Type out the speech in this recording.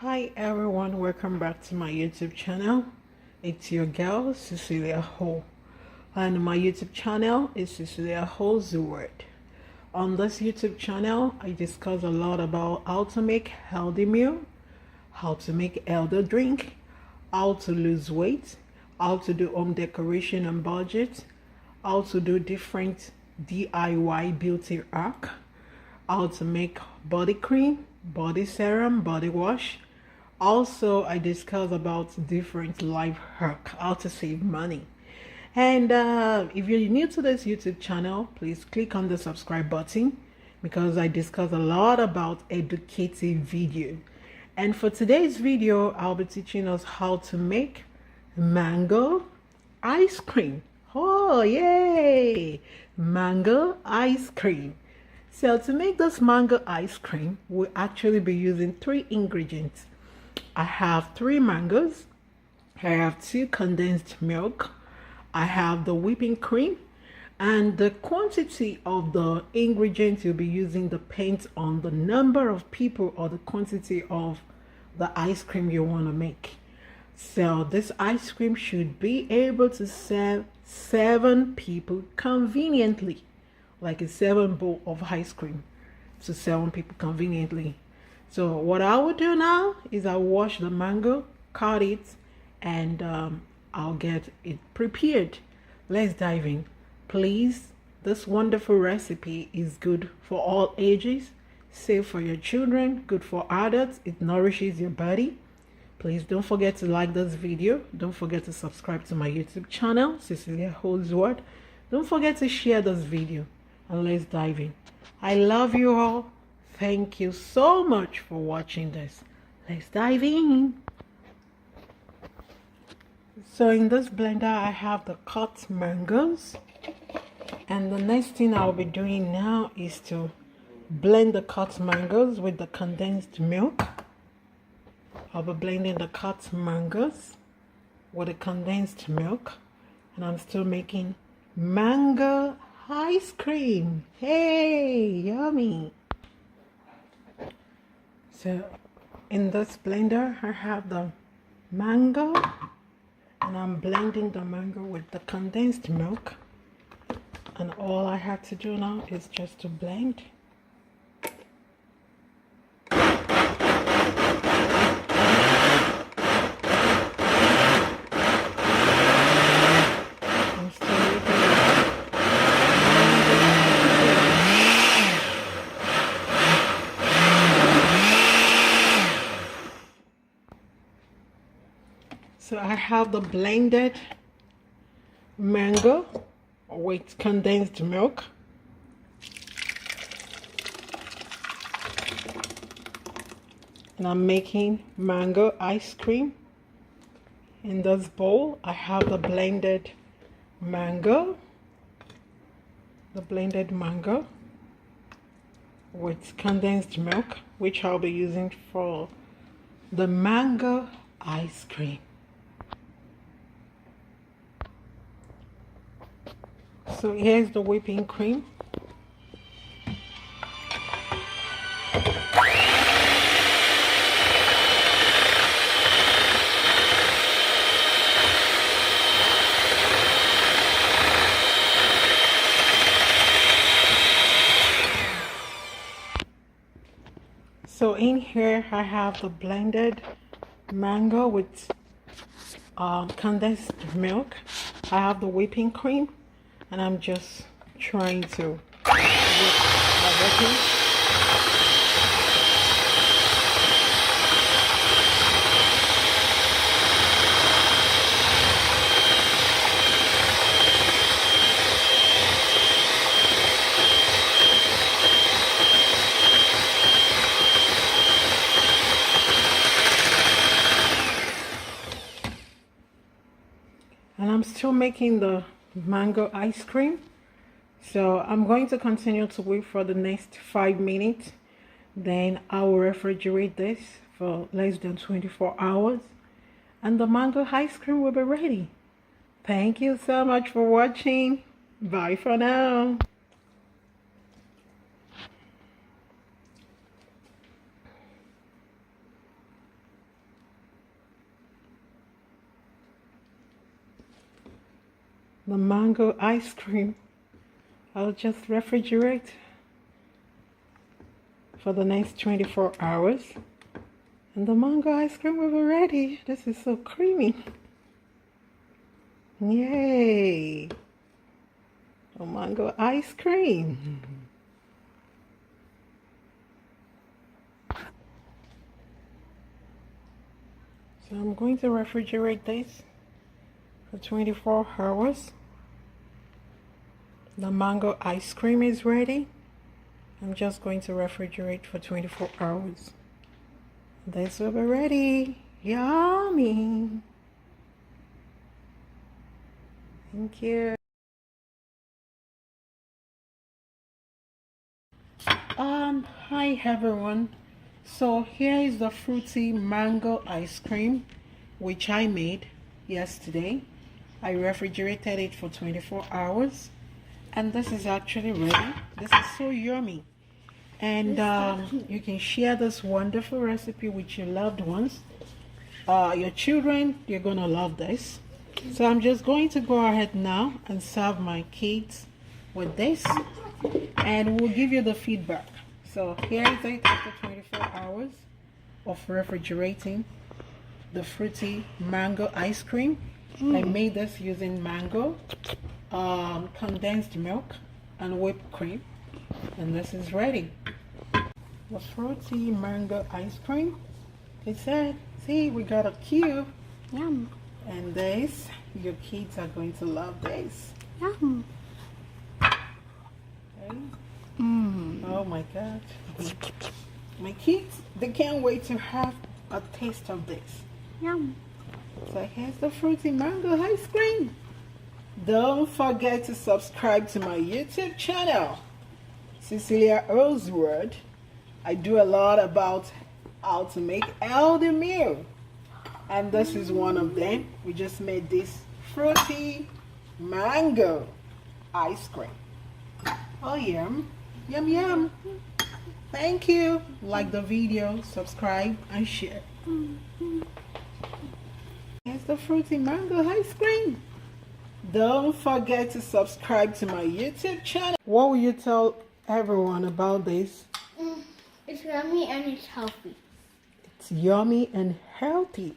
Hi everyone, welcome back to my YouTube channel. It's your girl Cecelia O, and my YouTube channel is Cecelia O's World. On this YouTube channel, I discuss a lot about how to make healthy meal, how to make healthy drink, how to lose weight, how to do home decoration and budget, how to do different DIY beauty hack, how to make body cream, body serum, body wash. Also, I discuss about different life hack, how to save money. And if you're new to this YouTube channel, please click on the subscribe button because I discuss a lot about educative video. And for today's video, I'll be teaching us how to make mango ice cream. Oh, yay! Mango ice cream. So to make this mango ice cream, we'll actually be using 3 ingredients. I have 3 mangoes, I have 2 condensed milk, I have the whipping cream, and the quantity of the ingredients you'll be using depends on the number of people or the quantity of the ice cream you want to make. So this ice cream should be able to serve 7 people conveniently, like a 7 bowl of ice cream to 7 people conveniently. So what I will do now is I'll wash the mango, cut it, and I'll get it prepared. Let's dive in. Please, this wonderful recipe is good for all ages, safe for your children, good for adults. It nourishes your body. Please don't forget to like this video. Don't forget to subscribe to my YouTube channel, Cecelia O's World. Don't forget to share this video, and let's dive in. I love you all. Thank you so much for watching this. Let's dive in. So in this blender, I have the cut mangoes. And the next thing I'll be doing now is to blend the cut mangoes with the condensed milk. I'll be blending the cut mangoes with the condensed milk. And I'm still making mango ice cream. Hey, yummy. So in this blender, I have the mango, and I'm blending the mango with the condensed milk. And all I have to do now is just to blend. So I have the blended mango with condensed milk. And I'm making mango ice cream. In this bowl, I have the blended mango with condensed milk, which I'll be using for the mango ice cream. So here's the whipping cream. So in here I have the blended mango with condensed milk. I have the whipping cream. And I'm just trying to whip my whipping. And I'm still making the mango ice cream. So I'm going to continue to whip for the next 5 minutes. Then I will refrigerate this for less than 24 hours. And the mango ice cream will be ready. Thank you so much for watching. Bye for now. the mango ice cream. I'll just refrigerate for the next 24 hours. And the mango ice cream will be ready. This is so creamy. Yay! A mango ice cream. So I'm going to refrigerate this for 24 hours. The mango ice cream is ready. I'm just going to refrigerate for 24 hours. This will be ready. Yummy. Thank you. Hi everyone. So here is the fruity mango ice cream which I made yesterday. I refrigerated it for 24 hours and this is actually ready. This is so yummy. And you can share this wonderful recipe with your loved ones. Your children, they're gonna love this. So I'm just going to go ahead now and serve my kids with this and we'll give you the feedback. So here is it after 24 hours of refrigerating the fruity mango ice cream. I made this using mango, condensed milk and whipped cream, and this is ready. The fruity mango ice cream. It said, see, we got a cube. Yum. And this, your kids are going to love this. Yum. Okay. Oh my God. My kids, they can't wait to have a taste of this. Yum. So here's the fruity mango ice cream. Don't forget to subscribe to my YouTube channel, Cecelia O World. I do a lot about how to make healthy meal. And this is one of them. We just made this fruity mango ice cream. Oh, yum. Yum, yum. Thank you. Like the video, subscribe, and share. Here's the fruity mango ice cream. Don't forget to subscribe to my YouTube channel. What will you tell everyone about this? It's yummy and it's healthy. It's yummy and healthy.